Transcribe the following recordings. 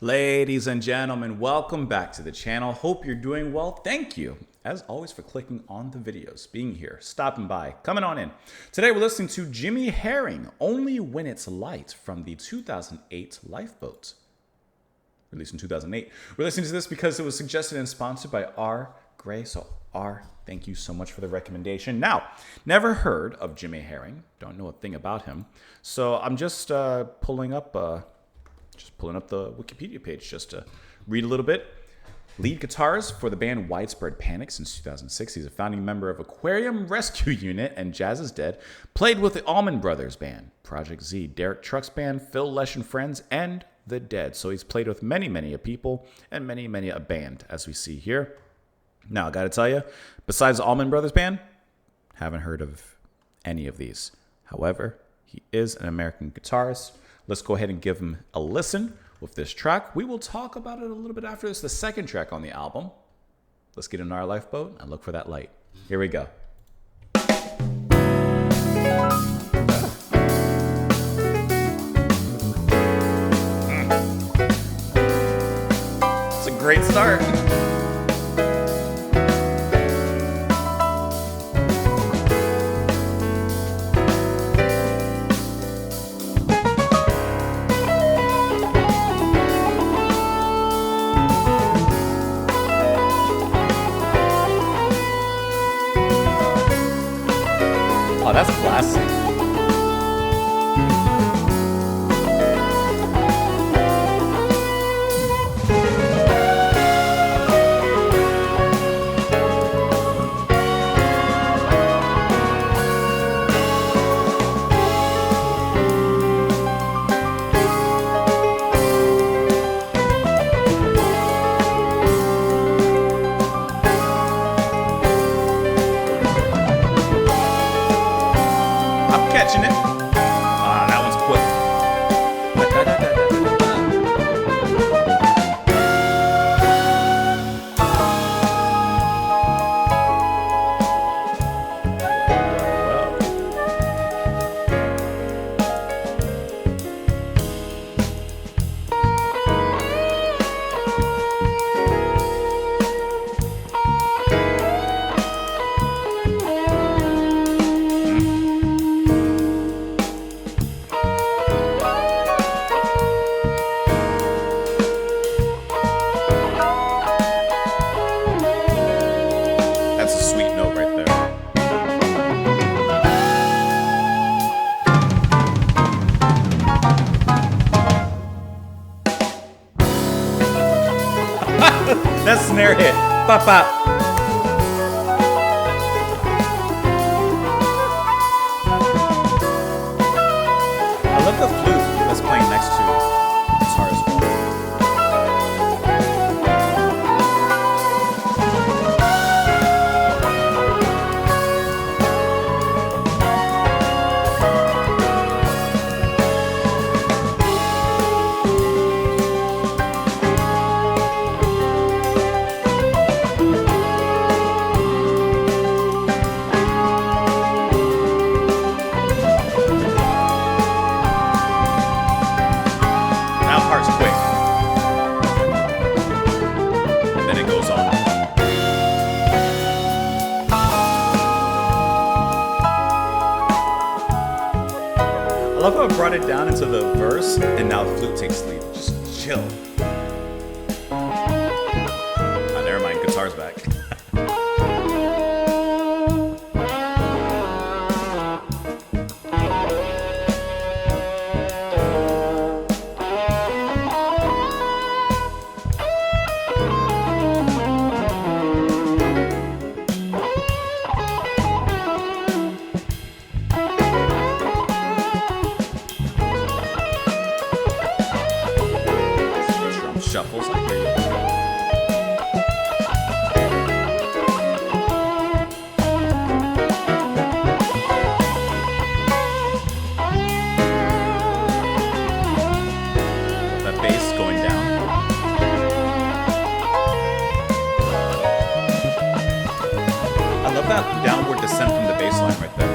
Ladies and gentlemen, welcome back to the channel. Hope you're doing well. Thank you, as always, for clicking on the videos, being here, stopping by, coming on in. Today we're listening to Jimmy Herring, Only When It's Light, from the 2008 Lifeboat. Released in 2008. We're listening to this because it was suggested and sponsored by R. Gray. So R, thank you so much for the recommendation. Now, never heard of Jimmy Herring. Don't know a thing about him. So I'm just pulling up the Wikipedia page just to read a little bit. Lead guitarist for the band Widespread Panic since 2006. He's a founding member of Aquarium Rescue Unit and Jazz is Dead. Played with the Allman Brothers Band, Project Z, Derek Trucks Band, Phil Lesh and Friends, and The Dead. So he's played with many a people and many a band, as we see here. Now, I gotta tell you, besides the Allman Brothers Band, haven't heard of any of these. However, he is an American guitarist. Let's go ahead and give him a listen with this track. We will talk about it a little bit after this, the second track on the album. Let's get in our lifeboat and look for that light. Here we go. It's a great start. Oh, that's classic. Catching it. Ah, that one's quick. That's a sweet note right there. That snare hit. Pop, pop. I love the flute that's playing next to the guitar as well. I love how I brought it down into the verse, and now the flute takes lead. Just chill. Oh, never mind, guitar's back. Shuffles. I hear you. That bass going down. I love that downward descent from the bass line right there.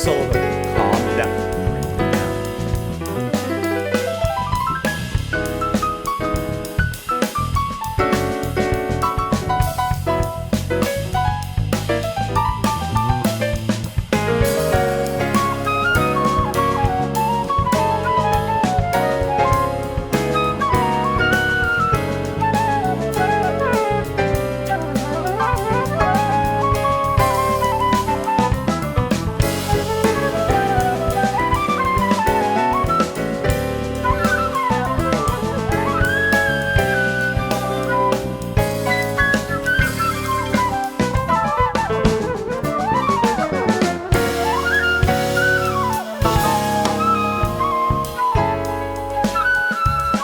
solo. Calm down.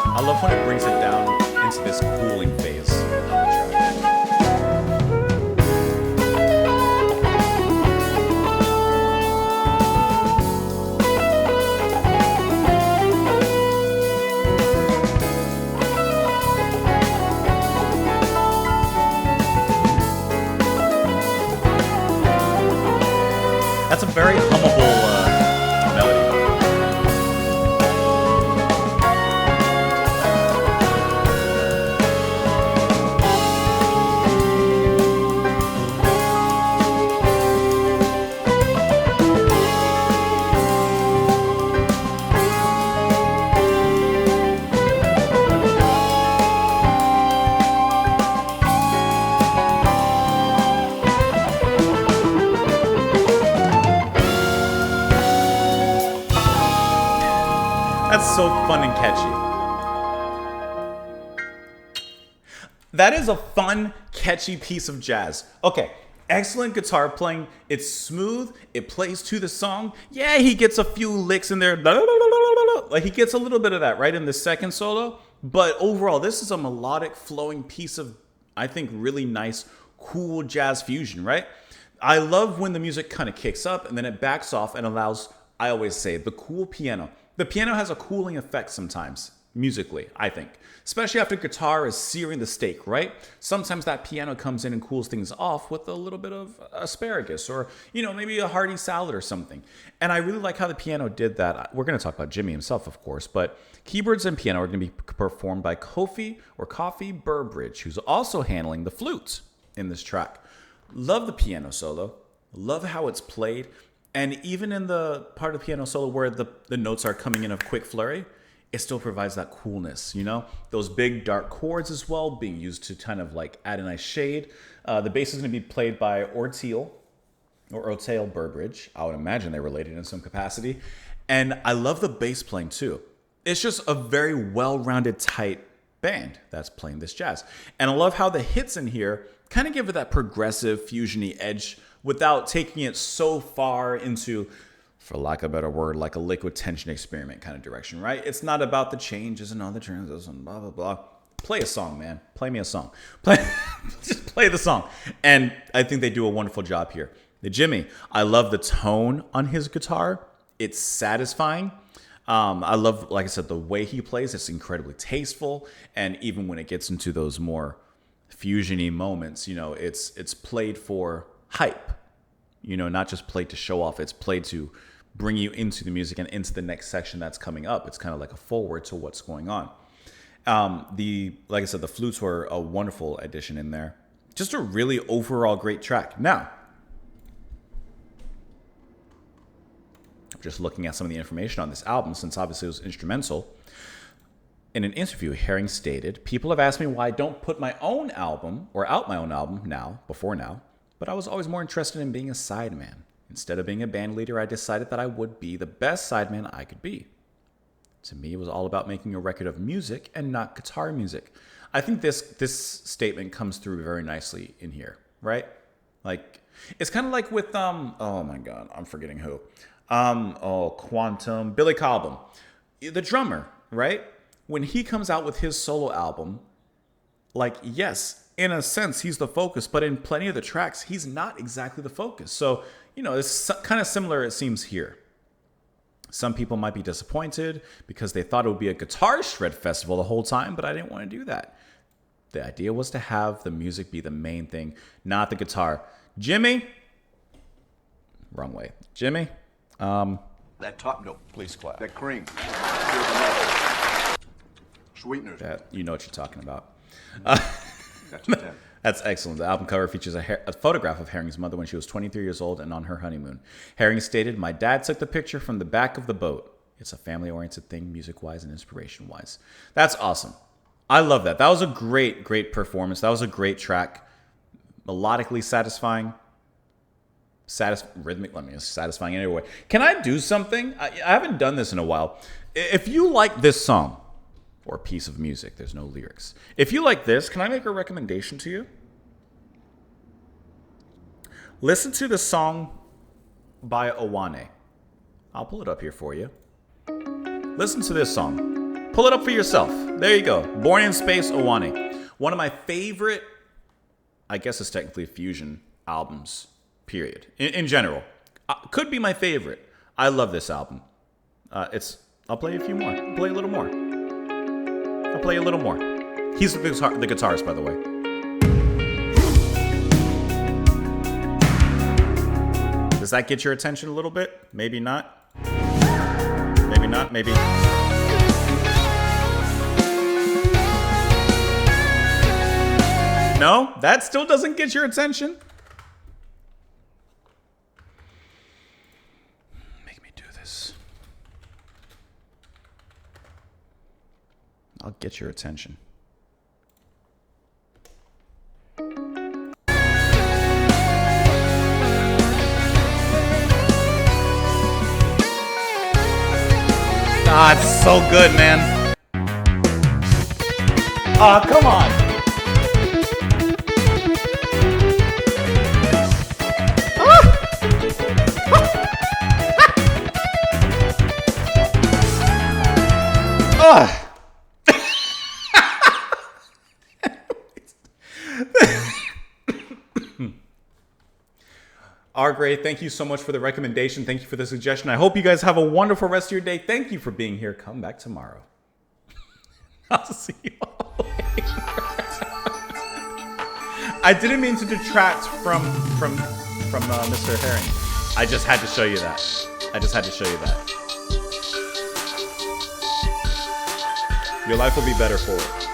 I love when it brings it down into this cooling phase of the track. That's a very hummable melody. That's so fun and catchy. That is a fun, catchy piece of jazz. Okay, excellent guitar playing. It's smooth. It plays to the song. Yeah, he gets a few licks in there. Like he gets a little bit of that right in the second solo. But overall, this is a melodic, flowing piece of, I think, really nice, cool jazz fusion, right? I love when the music kind of kicks up and then it backs off and allows, I always say, the cool piano. The piano has a cooling effect sometimes, musically, I think. Especially after guitar is searing the steak, right? Sometimes that piano comes in and cools things off with a little bit of asparagus or, maybe a hearty salad or something. And I really like how the piano did that. We're going to talk about Jimmy himself, of course, but keyboards and piano are going to be performed by Coffee Burbridge, who's also handling the flutes in this track. Love the piano solo. Love how it's played. And even in the part of the piano solo where the notes are coming in a quick flurry, it still provides that coolness, Those big dark chords as well being used to kind of like add a nice shade. The bass is going to be played by Orteil Burbridge. I would imagine they're related in some capacity. And I love the bass playing too. It's just a very well-rounded, tight band that's playing this jazz. And I love how the hits in here kind of give it that progressive, fusion-y edge without taking it so far into, for lack of a better word, like a Liquid Tension Experiment kind of direction, right? It's not about the changes and all the transitions and blah, blah, blah. Play a song, man. Play me a song. Just play the song. And I think they do a wonderful job here. Jimmy, I love the tone on his guitar. It's satisfying. I love, like I said, the way he plays. It's incredibly tasteful. And even when it gets into those more fusion-y moments, it's played for hype. Not just played to show off. It's played to bring you into the music and into the next section that's coming up. It's kind of like a forward to what's going on. Like I said, the flutes were a wonderful addition in there. Just a really overall great track. Now, I'm just looking at some of the information on this album, since obviously it was instrumental. In an interview, Herring stated, "People have asked me why I don't put my own album or out my own album before now. But I was always more interested in being a sideman. Instead of being a band leader, I decided that I would be the best sideman I could be. To me, it was all about making a record of music and not guitar music." I think this statement comes through very nicely in here, right? Like, it's kind of like with, oh my God, I'm forgetting who. Quantum, Billy Cobham, the drummer, right? When he comes out with his solo album, like, yes, in a sense, he's the focus, but in plenty of the tracks, he's not exactly the focus. So, it's kind of similar, it seems, here. Some people might be disappointed because they thought it would be a guitar shred festival the whole time, but I didn't want to do that. The idea was to have the music be the main thing, not the guitar. Jimmy, wrong way. Jimmy, That top note. Please clap. That cream. Sweeteners. That you know what you're talking about. That's a 10. That's excellent. The album cover features a photograph of Herring's mother when she was 23 years old and on her honeymoon. Herring stated, "My dad took the picture from the back of the boat. It's a family-oriented thing, music-wise and inspiration-wise." That's awesome. I love that. That was a great, great performance. That was a great track. Melodically satisfying. Satisfying anyway. Can I do something? I haven't done this in a while. If you like this song, or piece of music, there's no lyrics. If you like this, can I make a recommendation to you? Listen to the song by Owane. I'll pull it up here for you. Listen to this song. Pull it up for yourself. There you go. Born in Space, Owane. One of my favorite, I guess it's technically a fusion albums, period. In general. Could be my favorite. I love this album. I'll play a few more. I'll play a little more. I'll play a little more. He's the guitarist, by the way. Does that get your attention a little bit? Maybe not. Maybe not. Maybe. No? That still doesn't get your attention? Make me do this. I'll get your attention. Ah, it's so good, man. Ah, come on. Ah. Gray, thank you so much for the recommendation. Thank you for the suggestion. I hope you guys have a wonderful rest of your day. Thank you for being here. Come back tomorrow. I'll see you all later. I didn't mean to detract from Mr. Herring. I just had to show you that. Your life will be better for it.